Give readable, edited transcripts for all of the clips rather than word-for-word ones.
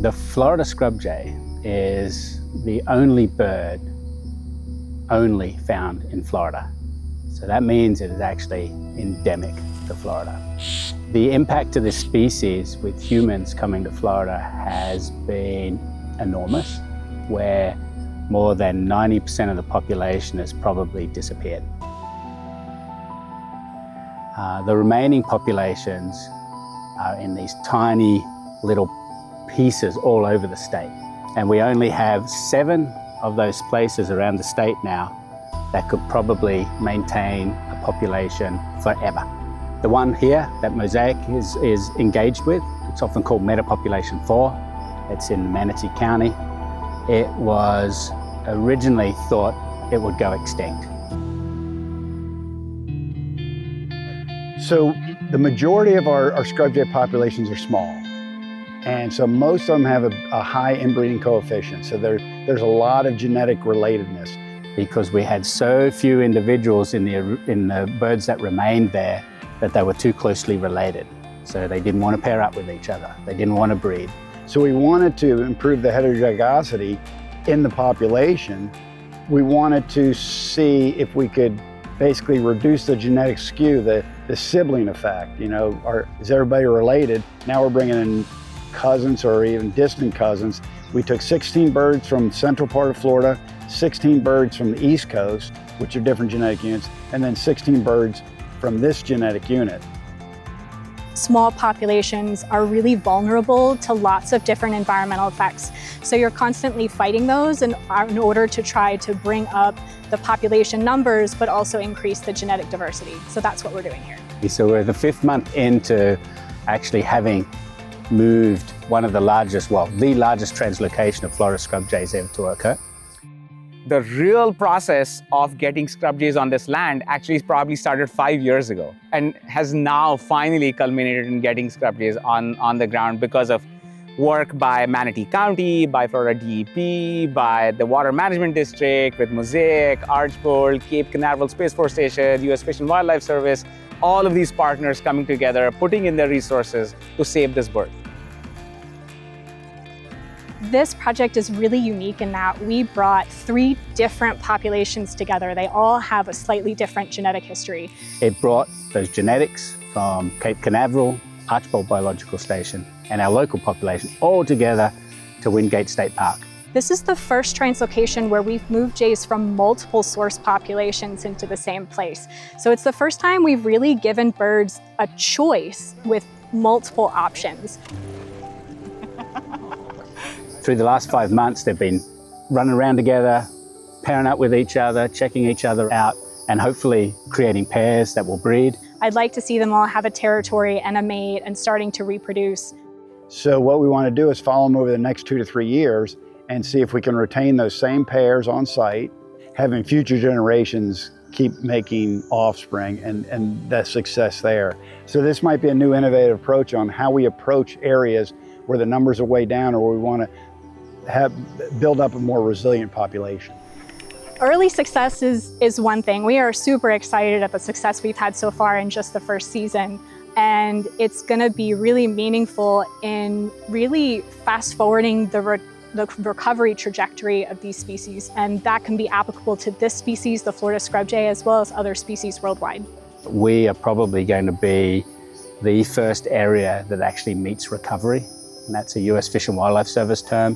The Florida scrub jay is the only bird found in Florida. So that means it is actually endemic to Florida. The impact of this species with humans coming to Florida has been enormous, where more than 90% of the population has probably disappeared. The remaining populations are in these tiny little pieces all over the state. And we only have 7 of those places around the state now that could probably maintain a population forever. The one here that Mosaic is engaged with, it's often called Metapopulation 4. It's in Manatee County. It was originally thought it would go extinct. So the majority of our scrub jay populations are small. And so most of them have a high inbreeding coefficient. So there's a lot of genetic relatedness. Because we had so few individuals in the birds that remained there that they were too closely related. So they didn't want to pair up with each other. They didn't want to breed. So we wanted to improve the heterozygosity in the population. We wanted to see if we could basically reduce the genetic skew, the sibling effect. You know, is everybody related? Now we're bringing in cousins or even distant cousins. We took 16 birds from the central part of Florida, 16 birds from the East Coast, which are different genetic units, and then 16 birds from this genetic unit. Small populations are really vulnerable to lots of different environmental effects. So you're constantly fighting those in order to try to bring up the population numbers, but also increase the genetic diversity. So that's what we're doing here. So we're the 5th month into actually having moved one of the largest, well, the largest translocation of Florida scrub jays ever to occur. The real process of getting scrub jays on this land actually probably started 5 years ago and has now finally culminated in getting scrub jays on the ground because of work by Manatee County, by Florida DEP, by the Water Management District, with Mosaic, Archbold, Cape Canaveral Space Force Station, U.S. Fish and Wildlife Service, all of these partners coming together, putting in their resources to save this bird. This project is really unique in that we brought 3 different populations together. They all have a slightly different genetic history. It brought those genetics from Cape Canaveral, Archbold Biological Station, and our local population all together to Wingate State Park. This is the first translocation where we've moved jays from multiple source populations into the same place. So it's the first time we've really given birds a choice with multiple options. Through the last 5 months, they've been running around together, pairing up with each other, checking each other out, and hopefully creating pairs that will breed. I'd like to see them all have a territory and a mate and starting to reproduce. So what we want to do is follow them over the next 2 to 3 years and see if we can retain those same pairs on site, having future generations keep making offspring and the success there. So this might be a new innovative approach on how we approach areas where the numbers are way down or we want to build up a more resilient population. Early success is one thing. We are super excited at the success we've had so far in just the first season. And it's going to be really meaningful in really fast forwarding the recovery trajectory of these species. And that can be applicable to this species, the Florida scrub jay, as well as other species worldwide. We are probably going to be the first area that actually meets recovery. And that's a U.S. Fish and Wildlife Service term,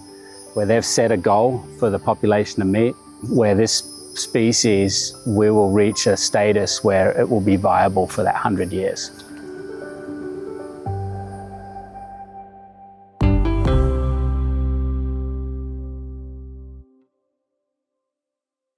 where they've set a goal for the population to meet, where this species, we will reach a status where it will be viable for that 100 years.